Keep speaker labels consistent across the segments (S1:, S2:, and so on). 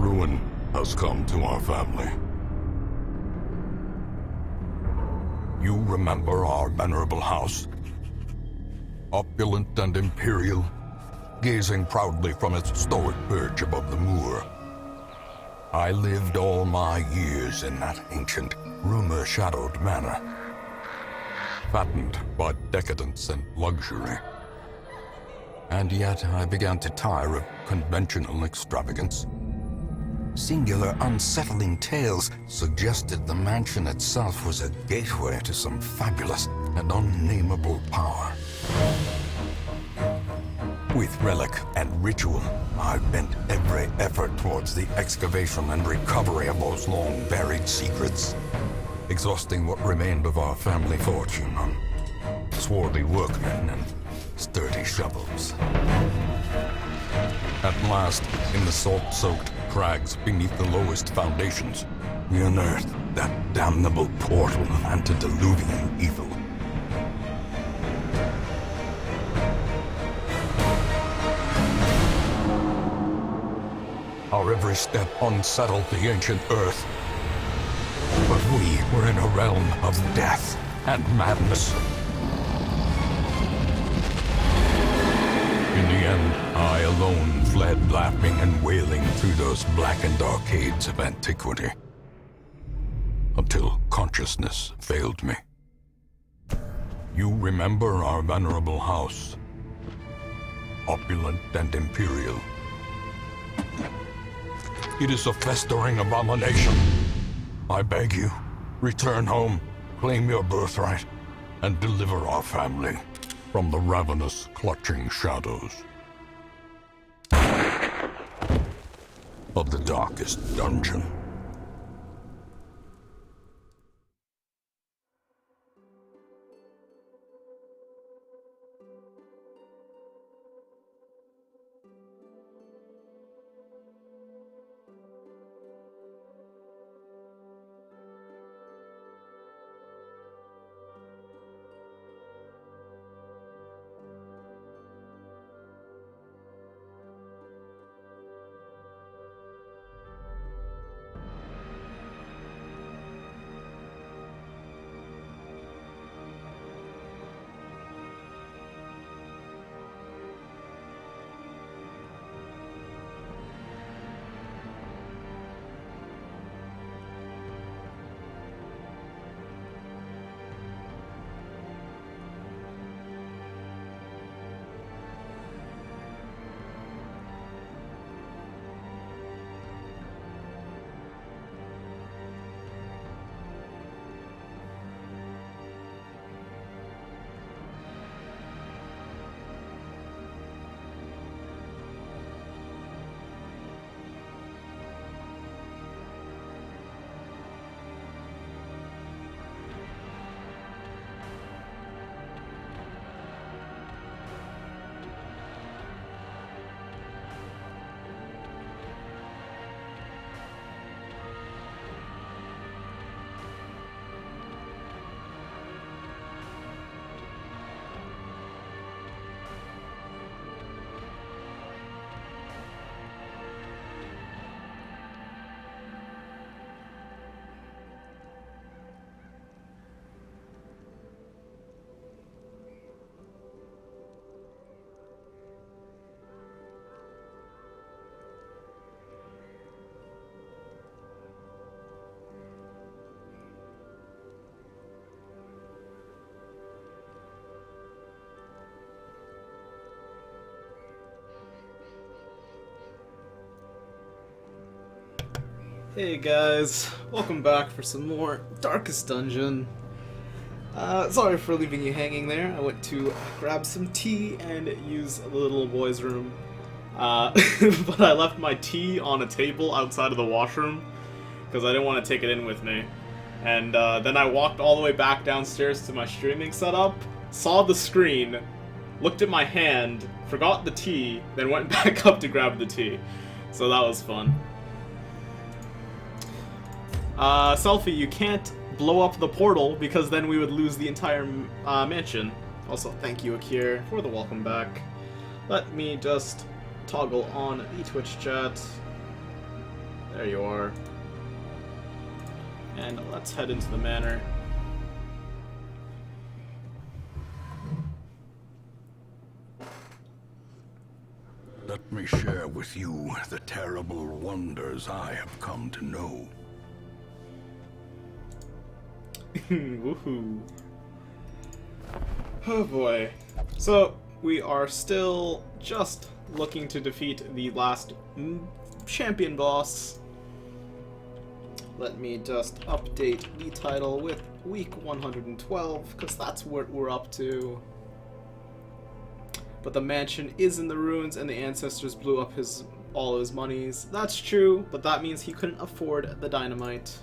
S1: ruin has come to our family. You remember our venerable house? Opulent and imperial, gazing proudly from its stoic perch above the moor. I lived all my years in that ancient, rumor-shadowed manor, fattened by decadence and luxury. And yet I began to tire of conventional extravagance. Singular, unsettling tales suggested the mansion itself was a gateway to some fabulous and unnameable power. With relic and ritual, I bent every effort towards the excavation and recovery of those long-buried secrets, exhausting what remained of our family fortune on swarthy workmen and sturdy shovels. At last, in the salt-soaked crags beneath the lowest foundations, we unearthed that damnable portal antediluvian evil. Our every step unsettled the ancient earth. But we were in a realm of death and madness. In the end, I alone fled laughing and wailing through those blackened arcades of antiquity, until consciousness failed me. You remember our venerable house, opulent and imperial. It is a festering abomination. I beg you, return home, claim your birthright, and deliver our family from the ravenous, clutching shadows of the darkest dungeon.
S2: Hey guys, welcome back for some more Darkest Dungeon. Sorry for leaving you hanging there. I went to grab some tea and use the little boy's room. But I left my tea on a table outside of the washroom because I didn't want to take it in with me. And then I walked all the way back downstairs to my streaming setup, saw the screen, looked at my hand, forgot the tea, then went back up to grab the tea. So that was fun. Selfie, you can't blow up the portal because then we would lose the entire mansion. Also, thank you, Akir, for the welcome back. Let me just toggle on the Twitch chat. There you are. And let's head into the manor.
S1: Let me share with you the terrible wonders I have come to know.
S2: Woohoo. Oh boy. So, we are still just looking to defeat the last champion boss. Let me just update the title with week 112, because that's what we're up to. But the mansion is in the ruins, and the ancestors blew up all his monies. That's true, but that means he couldn't afford the dynamite.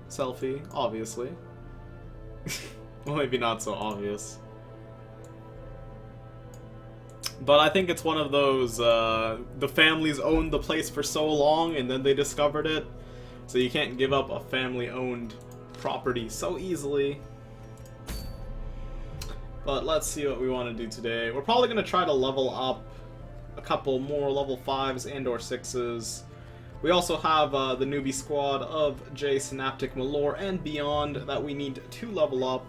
S2: Selfie, obviously. Well, maybe not so obvious. But I think it's one of those, the families owned the place for so long, and then they discovered it. So you can't give up a family-owned property so easily. But let's see what we want to do today. We're probably going to try to level up a couple more level 5s and or 6s. We also have the newbie squad of J, Synaptic, Malore, and beyond that we need to level up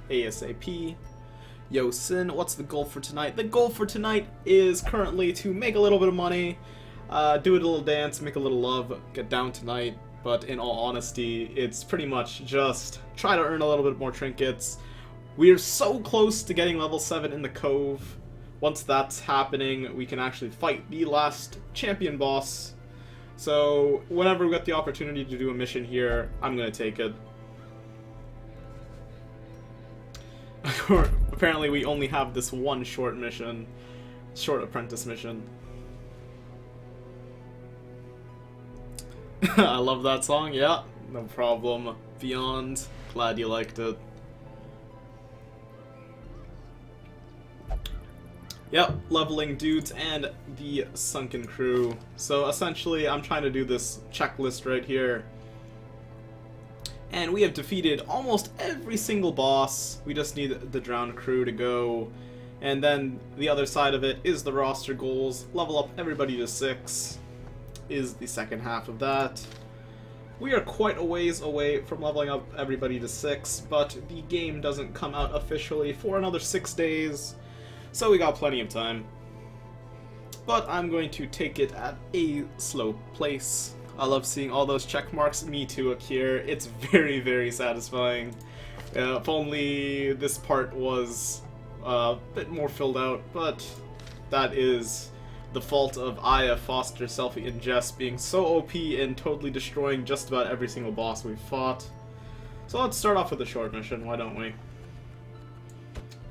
S2: ASAP. Yo, Sin, what's the goal for tonight? The goal for tonight is currently to make a little bit of money, do a little dance, make a little love, get down tonight. But in all honesty, it's pretty much just try to earn a little bit more trinkets. We're so close to getting level 7 in the Cove. Once that's happening, we can actually fight the last champion boss. So, whenever we get the opportunity to do a mission here, I'm gonna take it. Apparently we only have this one short apprentice mission. I love that song, yeah, no problem. Beyond, glad you liked it. Yep, leveling dudes and the sunken crew. So essentially, I'm trying to do this checklist right here. And we have defeated almost every single boss. We just need the drowned crew to go. And then the other side of it is the roster goals. Level up everybody to 6 is the second half of that. We are quite a ways away from leveling up everybody to 6, but the game doesn't come out officially for another 6 days. So we got plenty of time. But I'm going to take it at a slow pace. I love seeing all those check marks. Me too, Akir. It's very, very satisfying. If only this part was a bit more filled out, but that is the fault of Aya, Foster, Selfie, and Jess being so OP and totally destroying just about every single boss we've fought. So let's start off with a short mission, why don't we?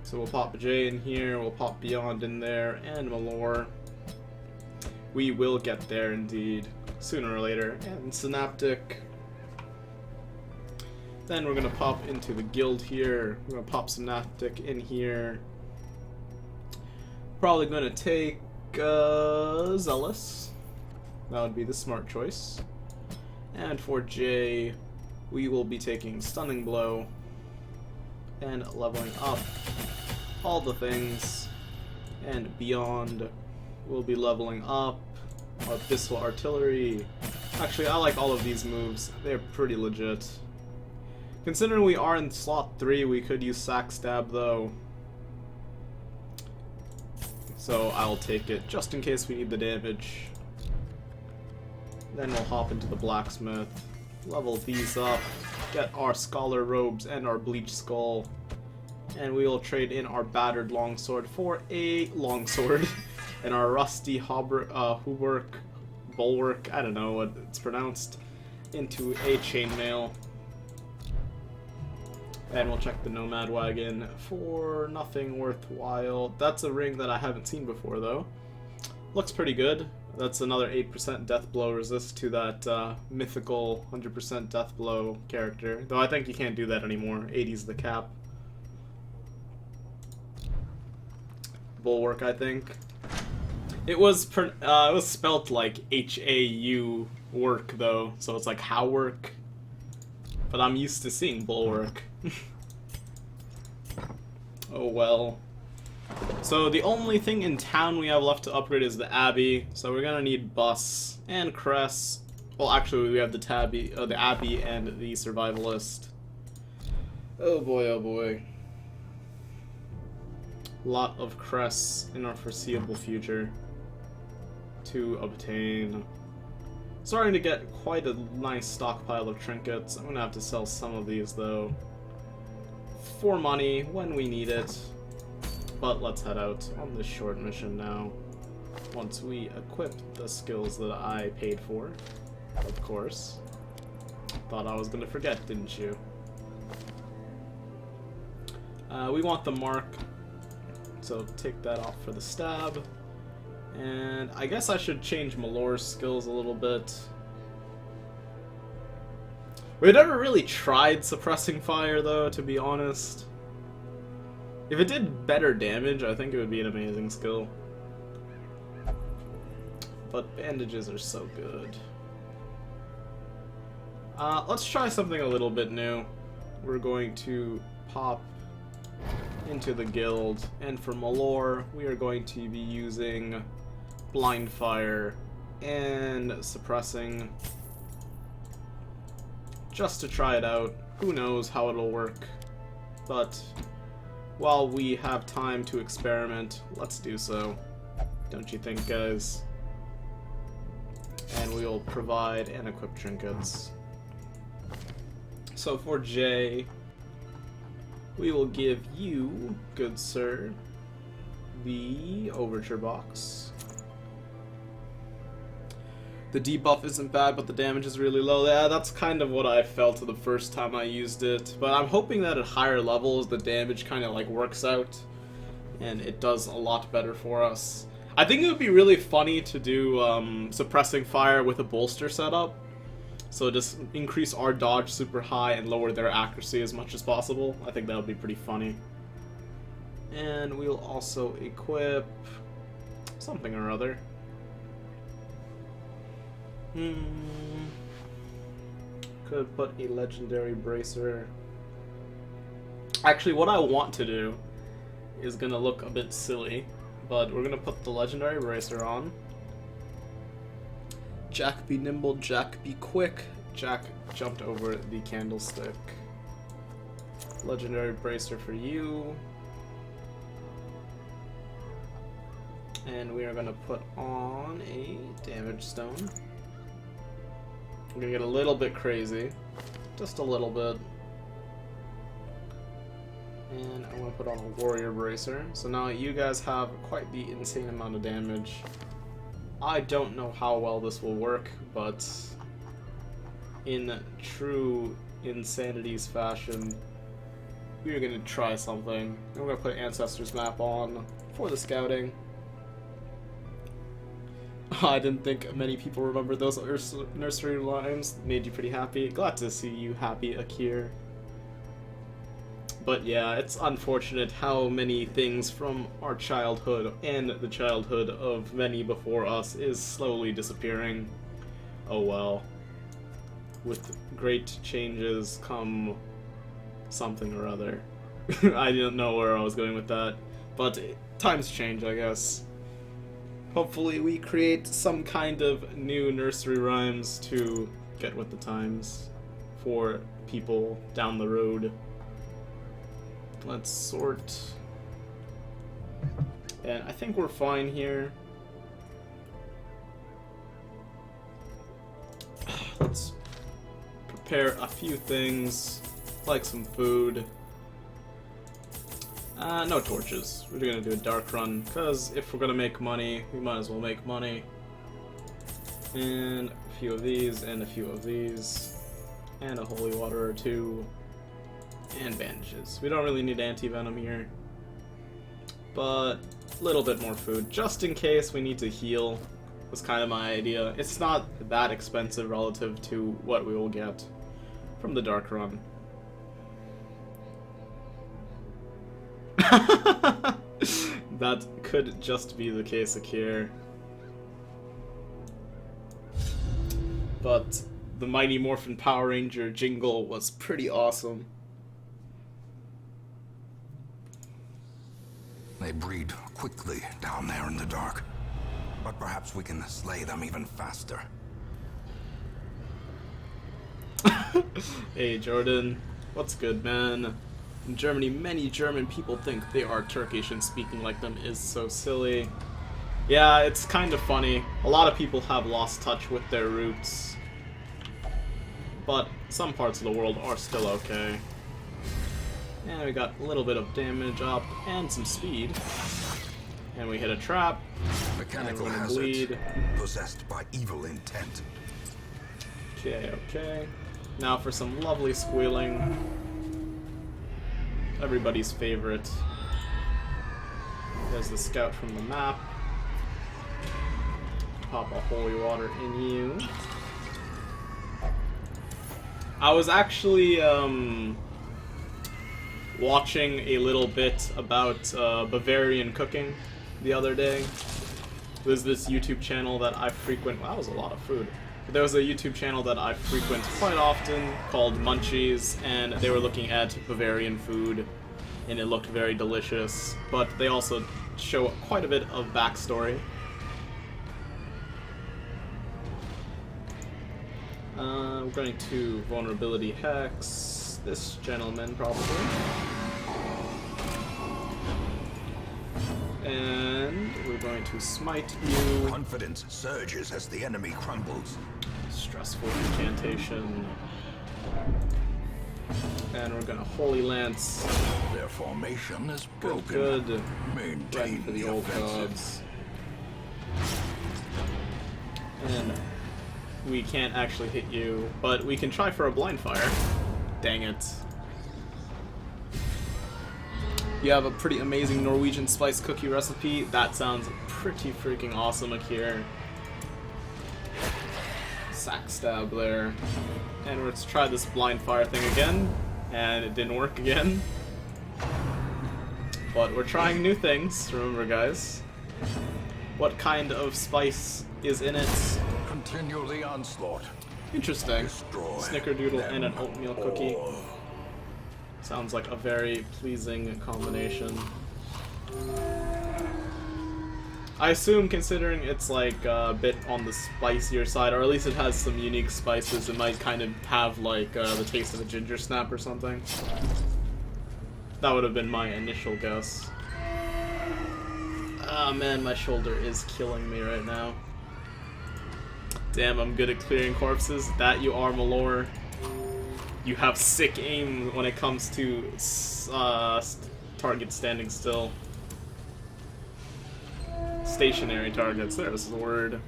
S2: So we'll pop J in here, we'll pop Beyond in there, and Malore. We will get there indeed, sooner or later. And Synaptic. Then we're gonna pop into the guild here. We're gonna pop Synaptic in here. Probably gonna take Zealous. That would be the smart choice. And for J, we will be taking Stunning Blow and leveling up all the things. And Beyond, we'll be leveling up Abyssal Artillery. Actually, I like all of these moves. They're pretty legit. Considering we are in slot 3, we could use Sack Stab though. So I'll take it just in case we need the damage. Then we'll hop into the Blacksmith, level these up, get our Scholar Robes and our Bleach Skull, and we will trade in our Battered Longsword for a Longsword, and our Rusty Bulwark, I don't know what it's pronounced, into a Chainmail. And we'll check the Nomad Wagon for nothing worthwhile. That's a ring that I haven't seen before, though. Looks pretty good. That's another 8% Death Blow resist to that mythical 100% Death Blow character. Though I think you can't do that anymore. 80's the cap. Bulwark, I think. It was spelt like H-A-U work, though. So it's like how work. But I'm used to seeing Bulwark. Oh well. So the only thing in town we have left to upgrade is the Abbey, so we're gonna need Bus and Cress Well, actually, we have the the Abbey and the Survivalist. Oh boy, oh boy. Lot of crests in our foreseeable future to obtain. Starting to get quite a nice stockpile of trinkets. I'm gonna have to sell some of these though. For money when we need it. But let's head out on this short mission now. Once we equip the skills that I paid for. Of course. Thought I was gonna forget, didn't you? We want the mark, so take that off for the stab. And I guess I should change Malor's skills a little bit. We've never really tried suppressing fire though, to be honest. If it did better damage, I think it would be an amazing skill. But bandages are so good. Let's try something a little bit new. We're going to pop into the guild, and for Malor, we are going to be using blind fire and suppressing just to try it out. Who knows how it'll work, but while we have time to experiment, let's do so. Don't you think, guys? And we will provide and equip trinkets. So for Jay, we will give you, good sir, the Overture Box. The debuff isn't bad, but the damage is really low. Yeah, that's kind of what I felt the first time I used it. But I'm hoping that at higher levels, the damage kind of like works out, and it does a lot better for us. I think it would be really funny to do suppressing fire with a bolster setup. So just increase our dodge super high and lower their accuracy as much as possible. I think that would be pretty funny. And we'll also equip something or other. Could put a legendary bracer. Actually, what I want to do is gonna look a bit silly, but we're gonna put the legendary bracer on. Jack be nimble, Jack be quick. Jack jumped over the candlestick. Legendary bracer for you. And we are gonna put on a damage stone. We're gonna get a little bit crazy. Just a little bit. And I'm gonna put on a warrior bracer. So now you guys have quite the insane amount of damage. I don't know how well this will work, but in true Insanity's fashion, we're gonna try something. We're gonna put Ancestors map on for the scouting. I didn't think many people remember those nursery rhymes. Made you pretty happy. Glad to see you happy, Akir. But yeah, it's unfortunate how many things from our childhood and the childhood of many before us is slowly disappearing. Oh well. With great changes come something or other. I didn't know where I was going with that. But times change, I guess. Hopefully we create some kind of new nursery rhymes to get with the times for people down the road. Let's sort. And I think we're fine here. Let's prepare a few things, like some food. No torches. We're gonna do a dark run, because if we're gonna make money, we might as well make money. And a few of these, and a few of these. And a holy water or two. And bandages. We don't really need anti-venom here. But a little bit more food, just in case we need to heal, was kind of my idea. It's not that expensive relative to what we will get from the dark run. That could just be the case, Akir. But the Mighty Morphin Power Ranger jingle was pretty awesome.
S1: They breed quickly down there in the dark, but perhaps we can slay them even faster.
S2: Hey Jordan, what's good, man? In Germany, many German people think they are Turkish, and speaking like them is so silly. Yeah, it's kind of funny. A lot of people have lost touch with their roots. But some parts of the world are still okay. And we got a little bit of damage up and some speed. And we hit a trap.
S1: Mechanical
S2: and we're gonna
S1: hazard.
S2: bleed.
S1: Possessed by evil intent.
S2: Okay, okay. Now for some lovely squealing. Everybody's favorite. There's the scout from the map. Pop a holy water in you. I was actually watching a little bit about Bavarian cooking the other day. There's this YouTube channel that I frequent. Wow, that was a lot of food. There was a YouTube channel that I frequent quite often called Munchies, and they were looking at Bavarian food, and it looked very delicious. But they also show quite a bit of backstory. We're going to vulnerability hex this gentleman probably. And we're going to smite you.
S1: Confidence surges as the enemy crumbles.
S2: Stressful incantation. And we're gonna Holy Lance.
S1: Their formation is broken.
S2: Good.
S1: Maintain
S2: Ready for the old
S1: offensive.
S2: gods. And we can't actually hit you, but we can try for a blind fire. Dang it. You have a pretty amazing Norwegian spice cookie recipe. That sounds pretty freaking awesome, Akir. Sack stab there. And let's try this blind fire thing again. And it didn't work again. But we're trying new things, remember guys. What kind of spice is in it?
S1: Continue the onslaught.
S2: Interesting.
S1: Destroy
S2: Snickerdoodle
S1: them
S2: and an oatmeal cookie.
S1: all.
S2: Sounds like a very pleasing combination. I assume, considering it's like a bit on the spicier side, or at least it has some unique spices, it might kind of have like the taste of a ginger snap or something. That would have been my initial guess. Ah man, my shoulder is killing me right now. Damn, I'm good at clearing corpses. That you are, Malor. You have sick aim when it comes to target standing still. Stationary targets, there's the word.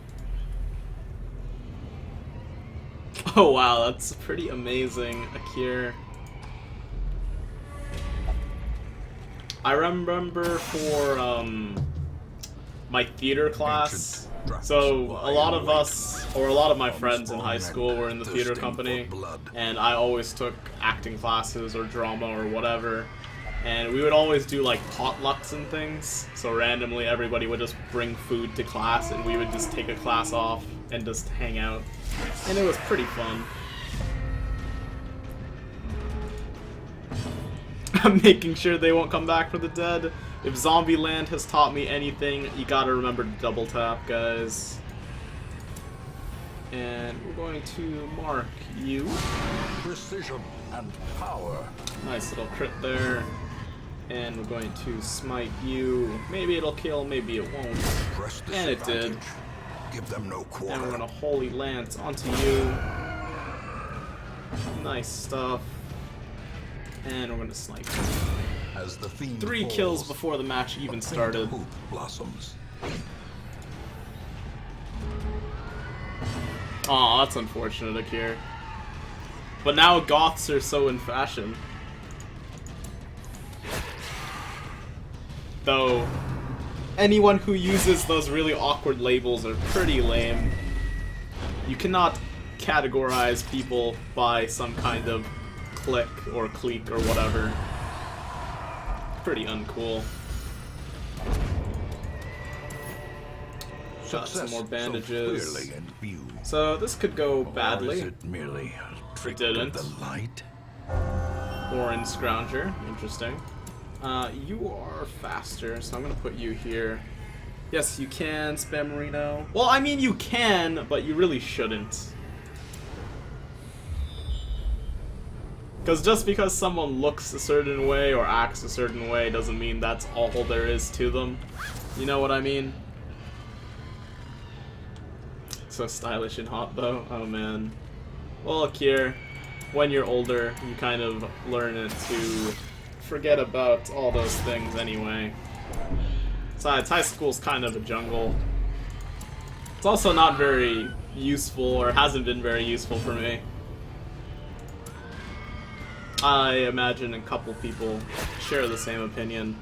S2: Oh wow, that's pretty amazing, Akir. I remember for my theater class, so a lot of us, or a lot of my friends in high school were in the theater company, and I always took acting classes or drama or whatever. And we would always do like potlucks and things, so randomly everybody would just bring food to class and we would just take a class off and just hang out. And it was pretty fun. I'm making sure they won't come back for the dead. If Zombieland has taught me anything, you gotta remember to double tap, guys. And we're going to mark you.
S1: Precision and power.
S2: Nice little crit there. And we're going to smite you. Maybe it'll kill, maybe it won't.
S1: Press this
S2: And it did.
S1: advantage. Give them no quarter.
S2: And we're gonna Holy Lance onto you. Nice stuff. And we're gonna snipe.
S1: As the fiend
S2: 3
S1: falls,
S2: kills before the match even started.
S1: hope blossoms.
S2: Aw, that's unfortunate, Akir. But now goths are so in fashion. Though, anyone who uses those really awkward labels are pretty lame. You cannot categorize people by some kind of clique or clique or whatever. Pretty uncool. Got some more bandages.
S1: So clearly in view.
S2: So this could go
S1: Or
S2: badly.
S1: is it merely a trick
S2: didn't.
S1: of the light?
S2: Orin Scrounger, interesting. You are faster, so I'm gonna put you here. Yes, you can spam Marino. Well, I mean you can, but you really shouldn't. Because just because someone looks a certain way or acts a certain way doesn't mean that's all there is to them. You know what I mean? So stylish and hot though. Oh man. Well, Kier, when you're older, you kind of learn it to forget about all those things anyway. Besides, high school's kind of a jungle. It's also not very useful, or hasn't been very useful for me. I imagine a couple people share the same opinion.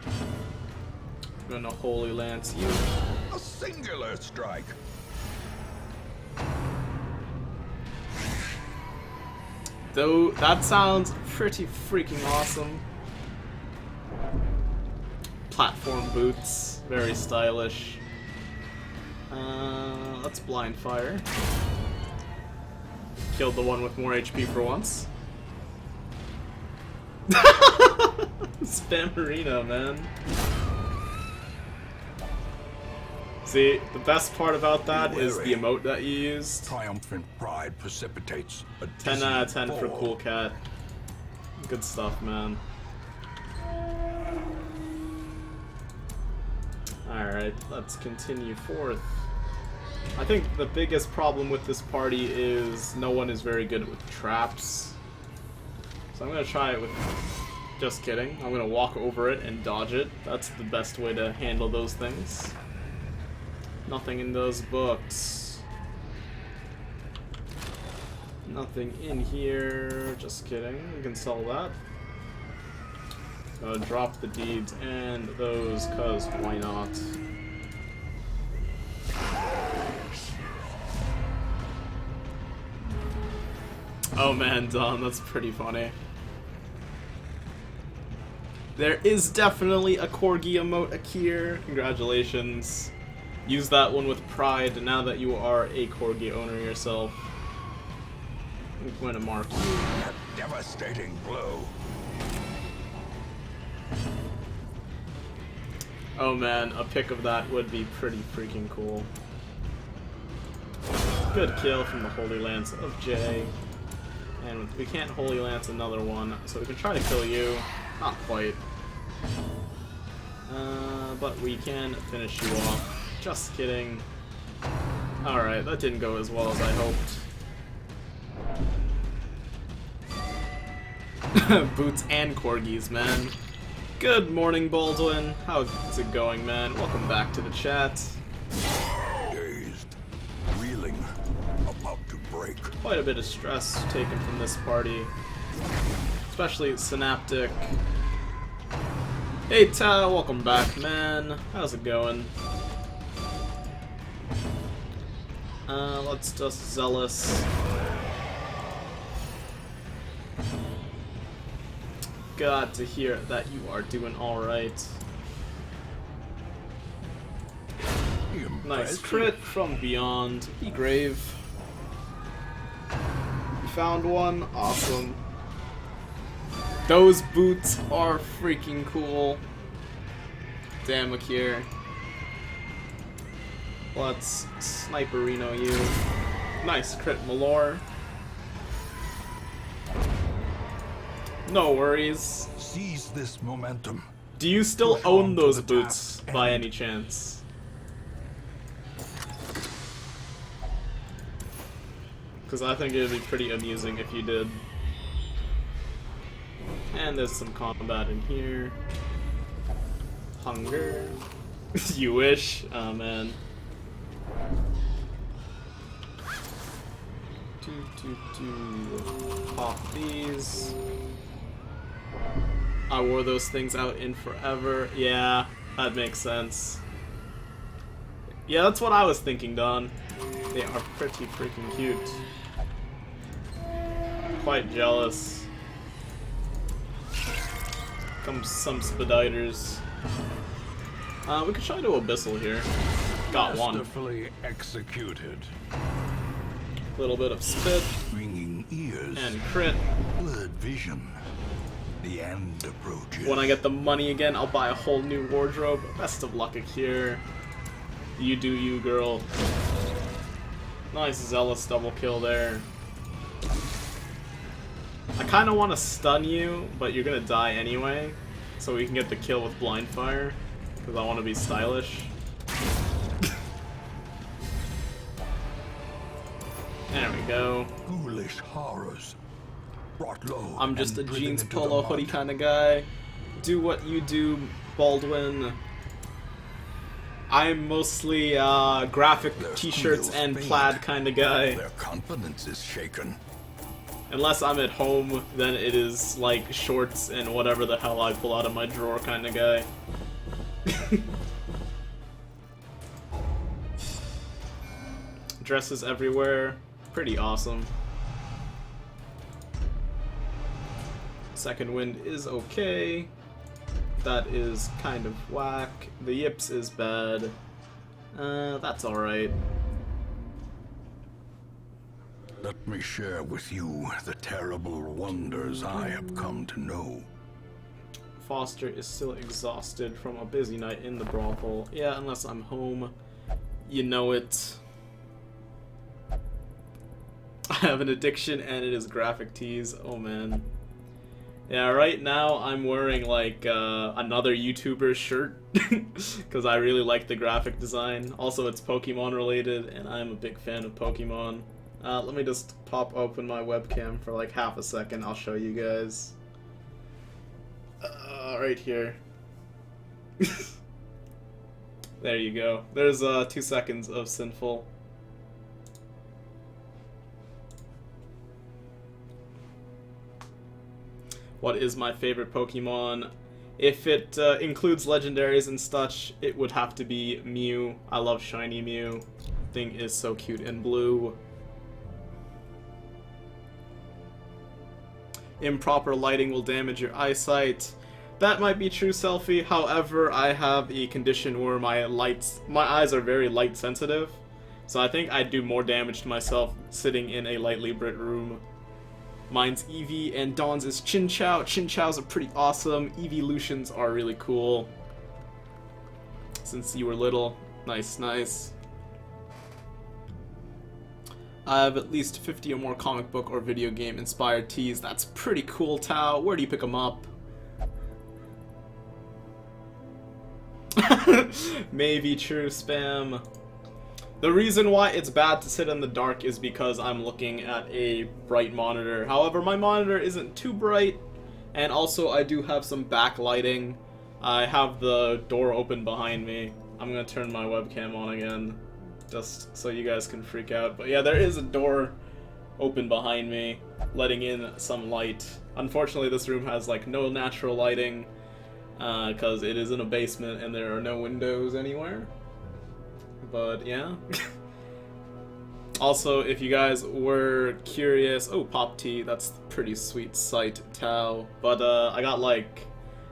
S2: I'm gonna Holy Lance you.
S1: A singular strike.
S2: Though, that sounds pretty freaking awesome. Platform boots, very stylish. Let's blind fire. Killed the one with more HP for once. Spammerino, man. See, the best part about that is the emote that you used.
S1: Triumphant pride precipitates a
S2: 10 out of 10
S1: dizzying
S2: for
S1: fall.
S2: Cool Cat. Good stuff, man. Alright, let's continue forth. I think the biggest problem with this party is no one is very good with traps. So I'm gonna try it with... Just kidding. I'm gonna walk over it and dodge it. That's the best way to handle those things. Nothing in those books. Nothing in here. Just kidding. We can sell that. Drop the deeds and those, cause why not? Oh man, Don, that's pretty funny. There is definitely a Corgi emote, Akir. Congratulations. Use that one with pride now that you are a Corgi owner yourself. I'm going to mark you.
S1: A devastating blow.
S2: Oh man, a pick of that would be pretty freaking cool. Good kill from the Holy Lance of Jay. And we can't Holy Lance another one, so we can try to kill you. Not quite. But we can finish you off. Just kidding. Alright, that didn't go as well as I hoped. Boots and Corgis, man. Good morning, Baldwin. How's it going, man? Welcome back to the chat.
S1: Dazed, reeling, about to break.
S2: Quite a bit of stress taken from this party. Especially Synaptic. Hey, Ta, welcome back, man. How's it going? Let's just Zealous. Glad to hear that you are doing alright. Nice crit from beyond. Be grave. You found one? Awesome. Those boots are freaking cool. Damn, Akir. Let's Sniperino you. Nice crit, Malor. No worries.
S1: Seize this momentum.
S2: Do you still
S1: Push
S2: own
S1: on to
S2: those
S1: the
S2: boots
S1: task
S2: by
S1: and-
S2: any chance? Because I think it would be pretty amusing if you did. And there's some combat in here. Hunger. You wish? Oh man. Pop these. I wore those things out in forever. Yeah, that makes sense. Yeah, that's what I was thinking, Don. They are pretty freaking cute. Quite jealous. Comes some Spiditers. We could try to Abyssal here. Got one.
S1: Masterfully executed.
S2: Little bit of spit
S1: Ringing ears.
S2: and crit.
S1: Blurred vision. The end approaches.
S2: When I get the money again, I'll buy a whole new wardrobe. Best of luck here. You do you, girl. Nice Zealous double kill there. I kind of want to stun you, but you're gonna die anyway, so we can get the kill with blind fire, because I want to be stylish. There we go.
S1: Ghoulish horrors. Brought low.
S2: I'm just a
S1: and driven
S2: jeans
S1: into
S2: polo
S1: the
S2: hoodie
S1: mud.
S2: kind of guy. Do what you do, Baldwin. I'm mostly graphic
S1: Their
S2: t-shirts
S1: squeals
S2: and
S1: fade.
S2: plaid kind of guy.
S1: Their confidence is shaken.
S2: Unless I'm at home, then it is like shorts and whatever the hell I pull out of my drawer kind of guy. Dresses everywhere. Pretty awesome. Second wind is okay. That is kind of whack. The yips is bad. That's alright.
S1: Let me share with you the terrible wonders I have come to know.
S2: Foster is still exhausted from a busy night in the brothel. Yeah, unless I'm home. You know it. I have an addiction and it is graphic tees. Oh man. Yeah, right now I'm wearing like another YouTuber's shirt because I really like the graphic design. Also, it's Pokemon related and I'm a big fan of Pokemon. Let me just pop open my webcam for like half a second. I'll show you guys. Right here. There you go. There's 2 seconds of Sinful. What is my favorite Pokemon? If it includes legendaries and such, it would have to be Mew. I love shiny Mew. Thing is so cute in blue. Improper lighting will damage your eyesight. That might be true, Selfie. However, I have a condition where my eyes are very light sensitive. So I think I'd do more damage to myself sitting in a lightly lit room. Mine's Eevee and Dawn's is Chinchou. Chinchous are pretty awesome. Eeveelutions are really cool. Since you were little. Nice, nice. I have at least 50 or more comic book or video game inspired tees. That's pretty cool, Tao. Where do you pick them up? Maybe true, Spam. The reason why it's bad to sit in the dark is because I'm looking at a bright monitor. However, my monitor isn't too bright, and also I do have some backlighting. I have the door open behind me. I'm gonna turn my webcam on again, just so you guys can freak out. But yeah, there is a door open behind me, letting in some light. Unfortunately, this room has like no natural lighting, because it is in a basement and there are no windows anywhere. But yeah. Also, if you guys were curious, oh, Pop Tea, that's a pretty sweet sight, Tao. But I got like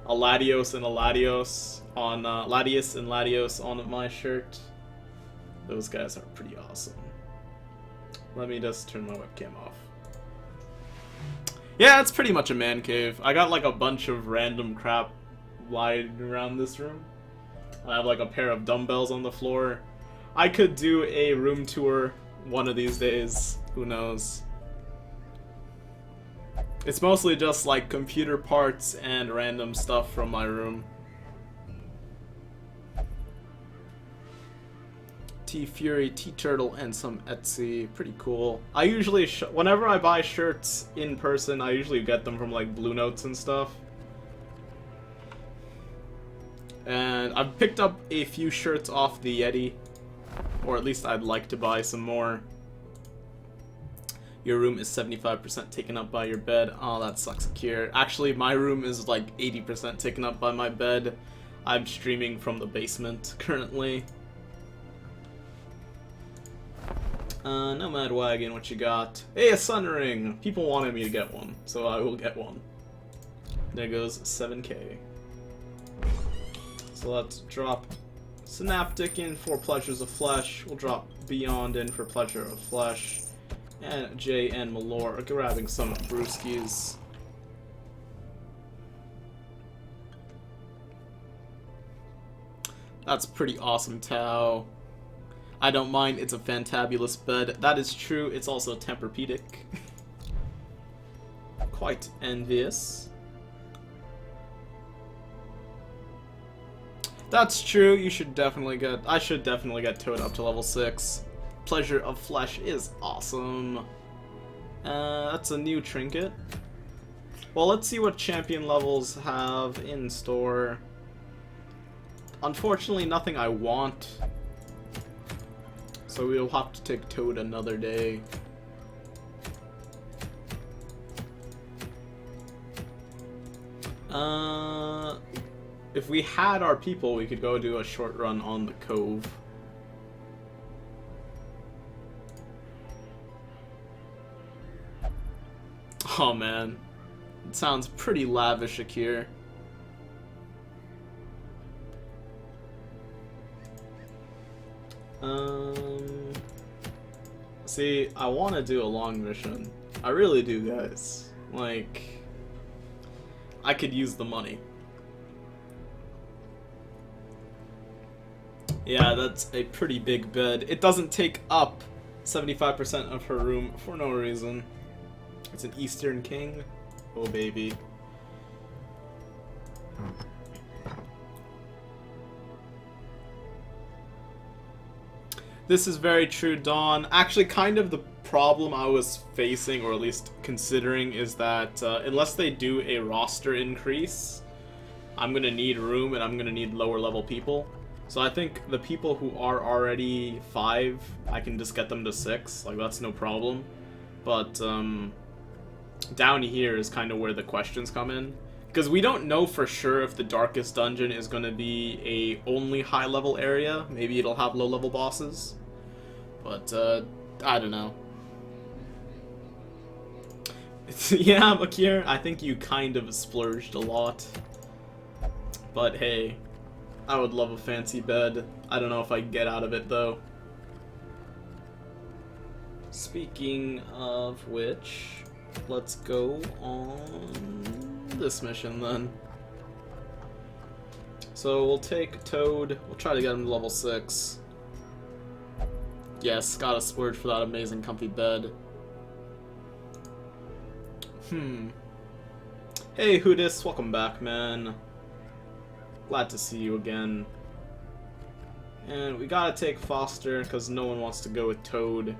S2: a Latios and a Latios on Latios and Latios on my shirt. Those guys are pretty awesome. Let me just turn my webcam off. Yeah, it's pretty much a man cave. I got like a bunch of random crap lying around this room. I have like a pair of dumbbells on the floor. I could do a room tour one of these days. Who knows? It's mostly just like computer parts and random stuff from my room. T-Fury, T-Turtle, and some Etsy. Pretty cool. I usually, whenever I buy shirts in person, I usually get them from like Blue Notes and stuff. And I've picked up a few shirts off the Yeti. Or at least I'd like to buy some more. Your room is 75% taken up by your bed. Oh, that sucks, Akir. Actually, my room is like 80% taken up by my bed. I'm streaming from the basement currently. Nomad Wagon, what you got? Hey, a sun ring! People wanted me to get one, so I will get one. There goes 7k. So let's drop Synaptic in for Pleasures of Flesh. We'll drop Beyond in for Pleasure of Flesh. And Jay and Malore are grabbing some brewskis. That's pretty awesome, Tao. I don't mind, it's a fantabulous bed. That is true, it's also Tempur-Pedic. quite envious. That's true. You should definitely get. I should definitely get Toad up to level 6. Pleasure of Flesh is awesome. That's a new trinket. Well, let's see what champion levels have in store. Unfortunately, nothing I want. So we'll have to take Toad another day. If we had our people, we could go do a short run on the cove. Oh man, it sounds pretty lavish here. See, I want to do a long mission. I really do, guys. Like, I could use the money. Yeah, that's a pretty big bed. It doesn't take up 75% of her room for no reason. It's an Eastern King. Oh, baby. This is very true, Dawn. Actually, kind of the problem I was facing, or at least considering, is that unless they do a roster increase, I'm going to need room and I'm going to need lower level people. So I think the people who are already 5, I can just get them to 6. Like, that's no problem. But down here is kind of where the questions come in. Because we don't know for sure if the Darkest Dungeon is going to be a only high level area. Maybe it'll have low level bosses. But, I don't know. Yeah, Bakir, I think you kind of splurged a lot. But hey, I would love a fancy bed. I don't know if I can get out of it, though. Speaking of which, let's go on this mission, then. So we'll take Toad. We'll try to get him to level 6. Yes, gotta splurge for that amazing comfy bed. Hey, Hoodis, welcome back, man. Glad to see you again. And we gotta take Foster, because no one wants to go with Toad.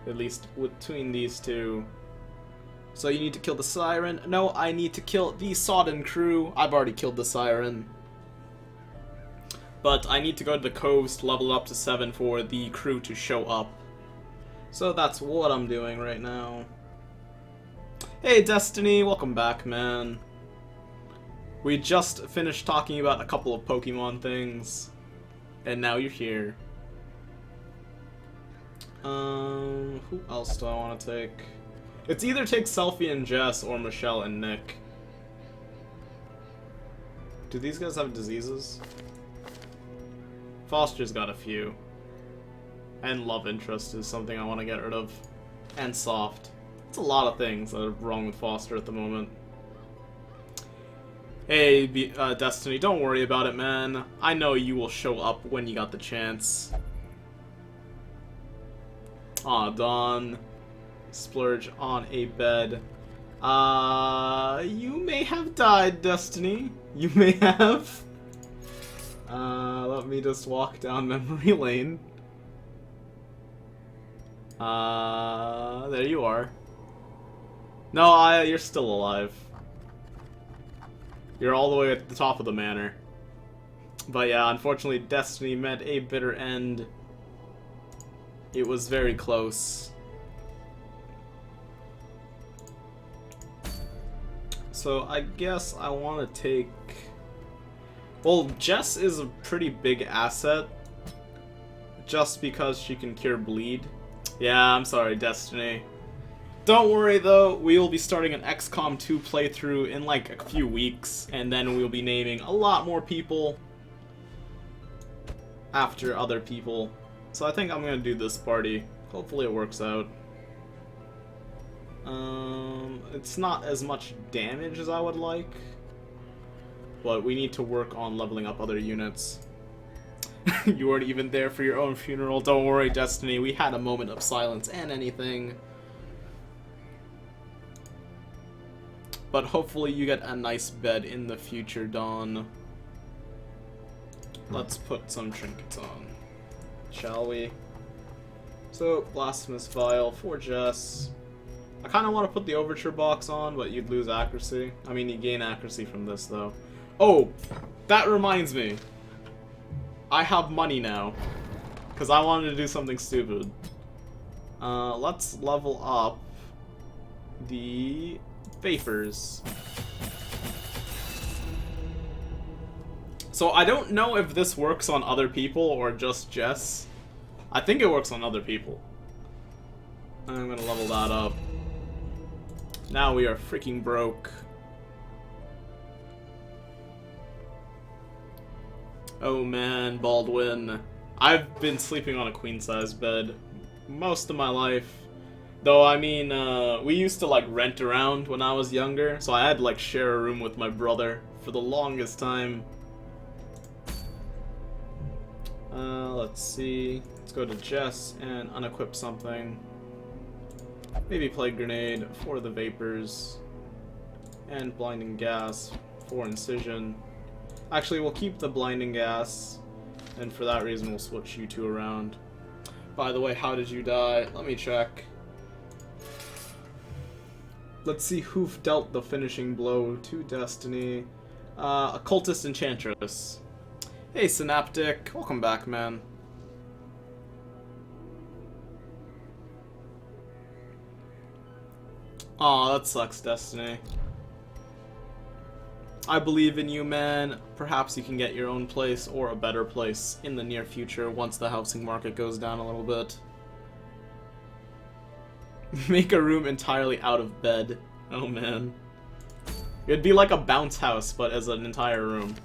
S2: At least between these two. So you need to kill the Siren. No, I need to kill the Sodden crew. I've already killed the Siren. But I need to go to the coast, level up to 7 for the crew to show up. So that's what I'm doing right now. Hey Destiny, welcome back, man. We just finished talking about a couple of Pokemon things, and now you're here. Who else do I want to take? It's either take Selfie and Jess or Michelle and Nick. Do these guys have diseases? Foster's got a few. And Love Interest is something I want to get rid of. And Soft. It's a lot of things that are wrong with Foster at the moment. Hey, Destiny, don't worry about it, man. I know you will show up when you got the chance. Aw, Dawn. Splurge on a bed. You may have died, Destiny. You may have. Let me just walk down memory lane. There you are. No, you're still alive. You're all the way at the top of the manor. But yeah, unfortunately, Destiny met a bitter end. It was very close. So I guess I want to take... Well, Jess is a pretty big asset. Just because she can cure bleed. Yeah, I'm sorry, Destiny. Don't worry though, we will be starting an XCOM 2 playthrough in like a few weeks, and then we'll be naming a lot more people after other people. So I think I'm gonna do this party. Hopefully it works out. It's not as much damage as I would like, but we need to work on leveling up other units. You weren't even there for your own funeral. Don't worry, Destiny, we had a moment of silence and anything. But hopefully you get a nice bed in the future, Dawn. Let's put some trinkets on, shall we? So, Blasphemous Vial for Jess. I kind of want to put the Overture box on, but you'd lose accuracy. I mean, you gain accuracy from this, though. Oh, that reminds me. I have money now. Because I wanted to do something stupid. Let's level up the Vapors. So I don't know if this works on other people or just Jess. I think it works on other people. I'm gonna level that up. Now we are freaking broke. Oh man, Baldwin. I've been sleeping on a queen-size bed most of my life. Though, I mean, we used to, like, rent around when I was younger, so I had to, like, share a room with my brother for the longest time. Let's see. Let's go to Jess and unequip something. Maybe Plague Grenade for the Vapors. And Blinding Gas for Incision. Actually, we'll keep the Blinding Gas, and for that reason we'll switch you two around. By the way, how did you die? Let me check. Let's see who dealt the finishing blow to Destiny. Occultist Enchantress. Hey, Synaptic. Welcome back, man. Aw, that sucks, Destiny. I believe in you, man. Perhaps you can get your own place or a better place in the near future once the housing market goes down a little bit. Make a room entirely out of bed. Oh, man. It'd be like a bounce house, but as an entire room.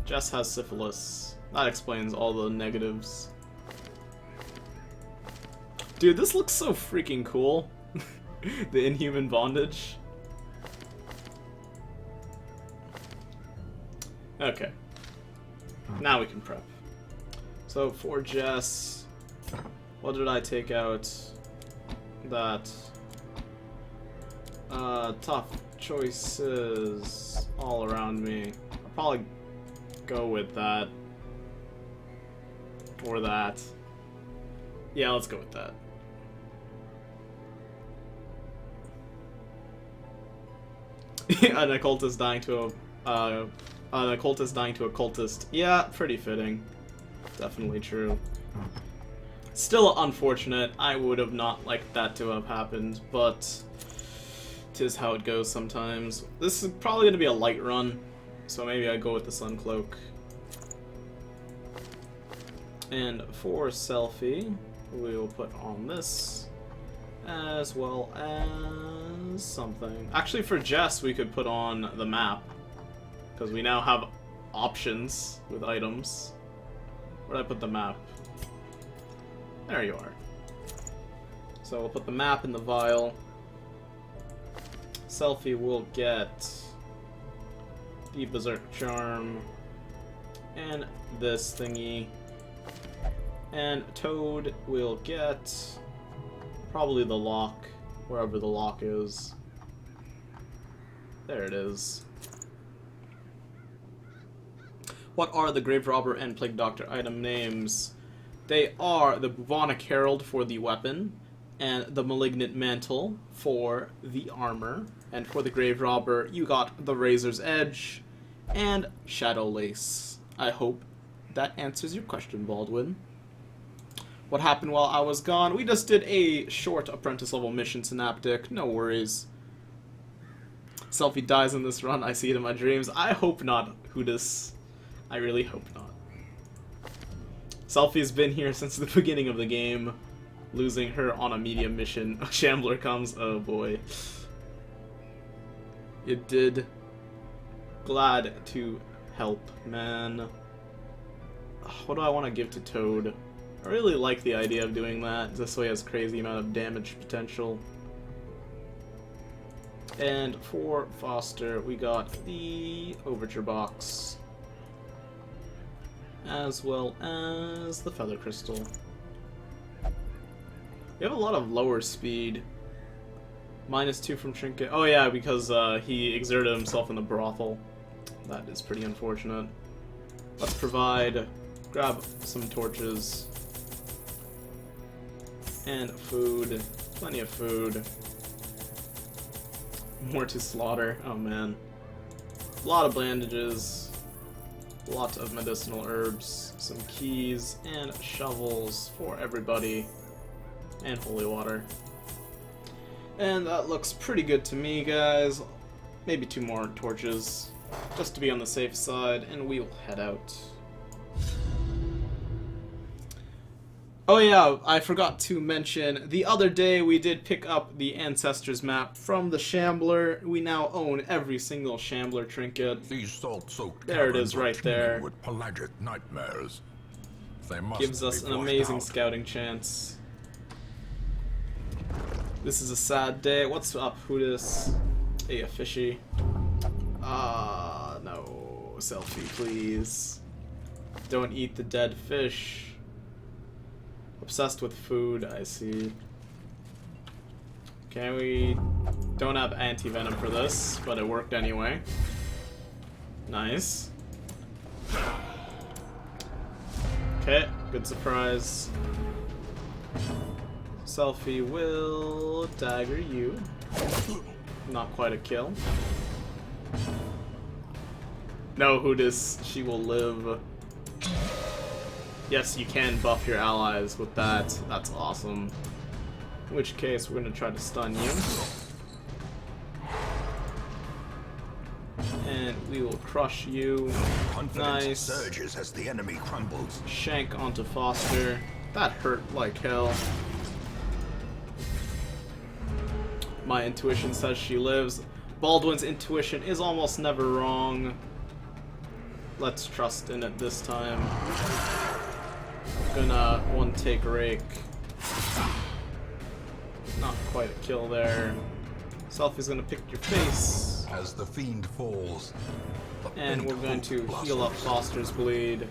S2: Jess has syphilis. That explains all the negatives. Dude, this looks so freaking cool. The inhuman bondage. Okay. Now we can prep. So for Jess, what did I take out? That tough choices all around me. I'll probably go with that. Or that. Yeah, let's go with that. An occultist dying to an occultist dying to a cultist. Yeah, pretty fitting. Definitely true. Still unfortunate. I would have not liked that to have happened, but 'tis how it goes sometimes. This is probably going to be a light run, so maybe I go with the Sun Cloak. And for Selfie, we'll put on this, as well as something. Actually, for Jess, we could put on the map, because we now have options with items. Where'd I put the map? There you are. So we'll put the map in the vial. Selfie will get the Berserk Charm and this thingy. And Toad will get probably the lock, wherever the lock is. There it is. What are the Grave Robber and Plague Doctor item names? They are the Bubonic Herald for the weapon, and the Malignant Mantle for the armor. And for the Grave Robber, you got the Razor's Edge and Shadow Lace. I hope that answers your question, Baldwin. What happened while I was gone? We just did a short apprentice level mission, Synaptic. No worries. Selfie dies in this run. I see it in my dreams. I hope not, Hudis. I really hope not. Selfie's been here since the beginning of the game. Losing her on a medium mission. A Shambler comes. Oh boy. It did. Glad to help, man. What do I want to give to Toad? I really like the idea of doing that. This way has crazy amount of damage potential. And for Foster, we got the Overture box, as well as the Feather Crystal. We have a lot of lower speed -2 from Trinket. Oh yeah, because he exerted himself in the brothel. That is pretty unfortunate. Let's grab some torches. And food. Plenty of food. More to slaughter. Oh man. A lot of bandages. Lots of medicinal herbs. Some keys. And shovels for everybody. And holy water. And that looks pretty good to me, guys. Maybe 2 more torches. Just to be on the safe side. And we'll head out. Oh yeah, I forgot to mention, the other day we did pick up the Ancestors map from the Shambler. We now own every single Shambler trinket.
S1: These salt-soaked
S2: There it is,
S1: caverns are
S2: right there.
S1: teeming with pelagic nightmares. They must
S2: Gives
S1: be
S2: us an
S1: flushed
S2: amazing
S1: out.
S2: scouting chance. This is a sad day. What's up, Hootis? Hey, a fishy. No. Selfie, please. Don't eat the dead fish. Obsessed with food, I see. Okay, we don't have anti-venom for this, but it worked anyway. Nice. Okay, good surprise. Selfie will dagger you. Not quite a kill. No, Hootis, she will live. Yes, you can buff your allies with that. That's awesome. In which case, we're going to try to stun you. And we will crush you.
S1: Confidence
S2: Nice.
S1: surges as the enemy crumbles.
S2: Shank onto Foster. That hurt like hell. My intuition says she lives. Baldwin's intuition is almost never wrong. Let's trust in it this time. Gonna one take rake. Not quite a kill there. Selfie's gonna pick your face.
S1: As the fiend falls,
S2: And we're going to heal up Foster's bleed.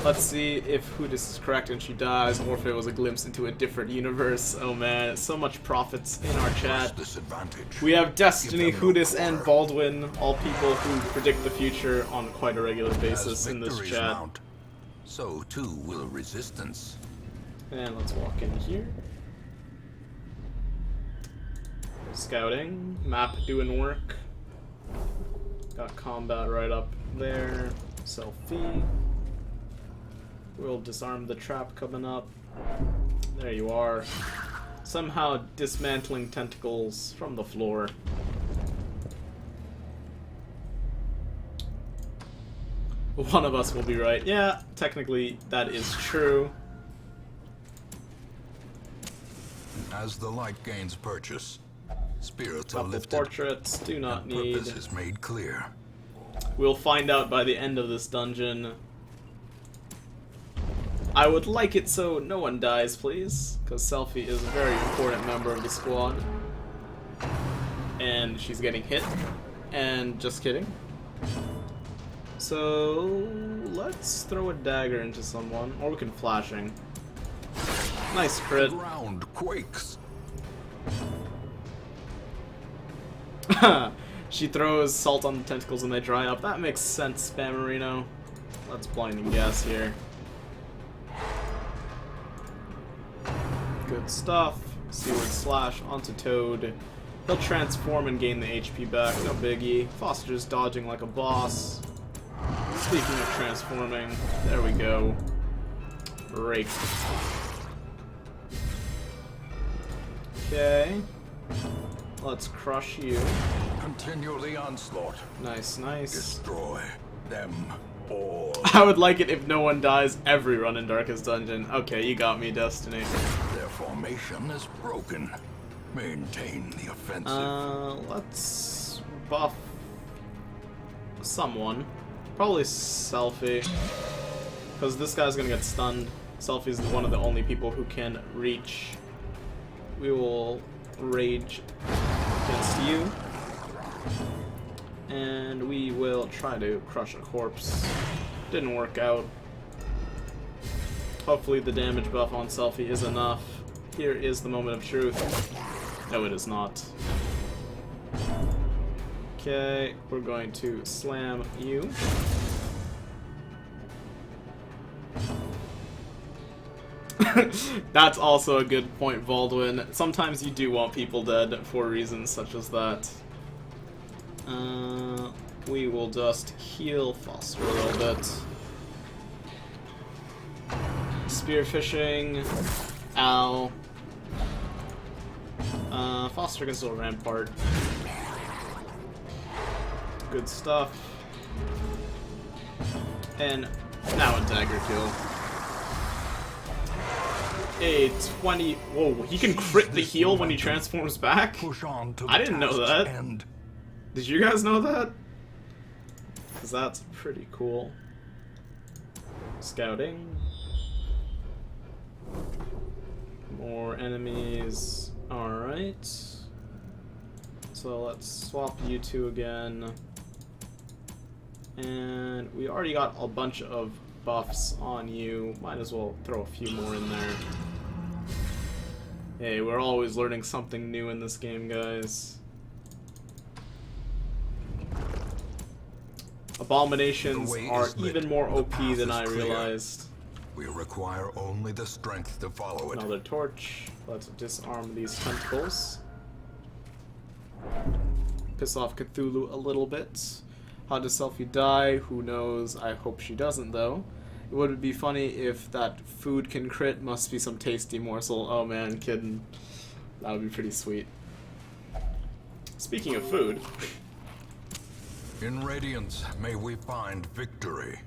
S2: Let's see if Hootis is correct and she dies, or if it was a glimpse into a different universe. Oh man, so much profits in our chat.
S1: disadvantage.
S2: We have Destiny,
S1: Give them no
S2: Hootis, and
S1: quarter.
S2: Baldwin, all people who predict the future on quite a regular basis in this
S1: victories
S2: chat.
S1: mount, so too will resistance.
S2: And let's walk in here. Scouting. Map doing work. Got combat right up there. Selfie. We'll disarm the trap coming up. There you are. Somehow dismantling tentacles from the floor. One of us will be right. Yeah, technically that is true.
S1: As the light gains purchase, spirits are
S2: Couple
S1: lifted,
S2: portraits, do not
S1: and
S2: need.
S1: purpose is made clear.
S2: We'll find out by the end of this dungeon. I would like it so no one dies, please, because Selfie is a very important member of the squad. And she's getting hit. And just kidding. So let's throw a dagger into someone, or we can flashing. Nice
S1: The
S2: crit.
S1: ground quakes.
S2: She throws salt on the tentacles and they dry up. That makes sense, Spammerino. Let's blinding gas here. Good stuff. Seaward slash onto Toad. He'll transform and gain the HP back, no biggie. Foster's dodging like a boss. Speaking of transforming, there we go. Rake. Okay. Let's crush you.
S1: Continue the onslaught.
S2: Nice, nice.
S1: Destroy them all.
S2: I would like it if no one dies every run in Darkest Dungeon. Okay, you got me, Destiny.
S1: Their formation is broken. Maintain the offensive.
S2: Let's buff someone. Probably Selfie. Because this guy's gonna get stunned. Selfie's one of the only people who can reach. We will rage against you. And we will try to crush a corpse. Didn't work out. Hopefully the damage buff on Selfie is enough. here is the moment of truth. No, it is not. Okay, we're going to slam you. That's also a good point, Baldwin. Sometimes you do want people dead for reasons such as that. We will just heal Foster a little bit. Spearfishing. Ow. Foster can still rampart. Good stuff. And now a dagger kill. A 20. Whoa, he can crit the heal when he transforms back? I didn't know that. Did you guys know that? Because that's pretty cool. Scouting. More enemies. Alright. So let's swap you two again. And we already got a bunch of buffs on you. Might as well throw a few more in there. Hey, we're always learning something new in this game, guys. Abominations are even more OP than I realized.
S1: We require only the strength to follow it.
S2: Another torch. Let's disarm these tentacles. Piss off Cthulhu a little bit. How does Selfie die? Who knows? I hope she doesn't, though. It would be funny if that food can crit. Must be some tasty morsel. Oh man, kidding. That would be pretty sweet. Speaking of food.
S1: In Radiance, may we find victory.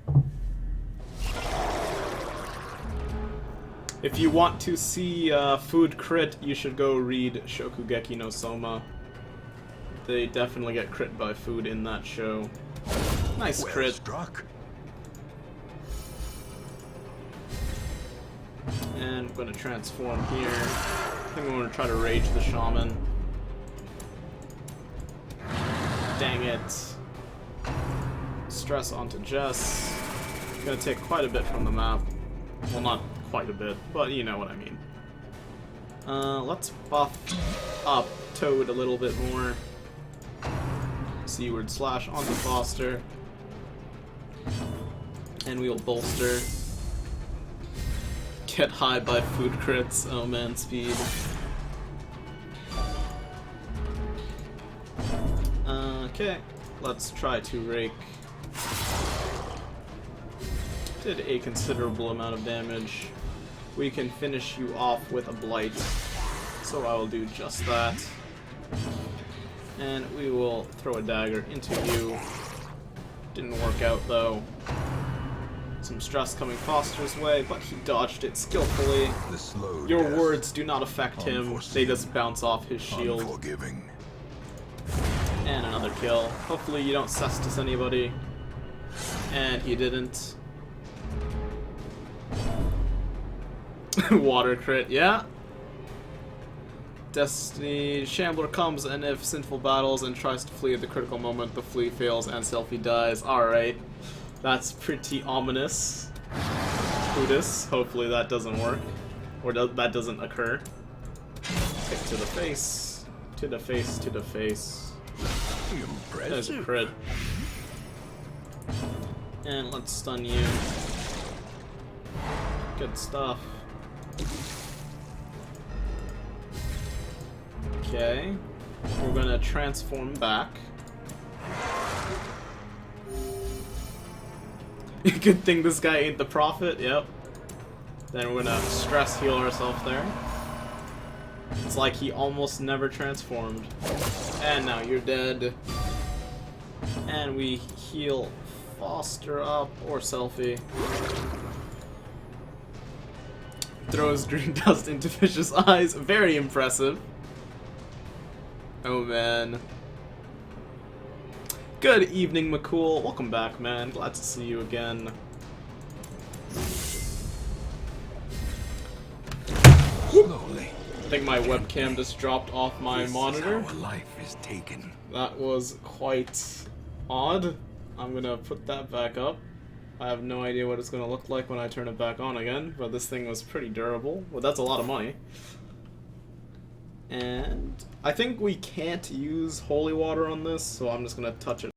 S2: If you want to see food crit, you should go read Shokugeki no Soma. They definitely get crit by food in that show. Nice crit.
S1: Struck.
S2: And I'm gonna transform here. I think I'm gonna try to rage the shaman. Dang it. Stress onto Jess. Gonna take quite a bit from the map. Well, not quite a bit, but you know what I mean. Let's buff up Toad a little bit more. Seaward slash onto Foster. And we'll bolster. Get high by food crits. Oh man, speed. Okay, let's try to rake. Did a considerable amount of damage. We can finish you off with a blight, so I will do just that. And we will throw a dagger into you. Didn't work out though. Some stress coming Foster's way, but he dodged it skillfully. Your words do not affect him, they just bounce off his shield.
S1: Unforgiving.
S2: And another kill. Hopefully you don't cestus anybody. And he didn't. Water crit, yeah. Destiny Shambler comes, and if Sinful battles and tries to flee at the critical moment, the flee fails and Selfie dies. Alright. That's pretty ominous. Udis. Hopefully that doesn't work. Or that doesn't occur. Kick to the face. To the face, to the face. There's a crit. And let's stun you. Good stuff. Okay. We're gonna transform back. Good thing this guy ain't the prophet, yep. Then we're gonna stress heal ourselves there. It's like he almost never transformed. And now you're dead. And we heal Foster up, or Selfie. Throws green dust into Fish's eyes. Very impressive. Oh man. Good evening, McCool. Welcome back, man. Glad to see you again.
S1: Slowly.
S2: I think my webcam just dropped off my monitor.
S1: Our life is taken.
S2: That was quite odd. I'm gonna put that back up. I have no idea what it's gonna look like when I turn it back on again, but this thing was pretty durable. Well, that's a lot of money. And I think we can't use holy water on this, so I'm just gonna touch it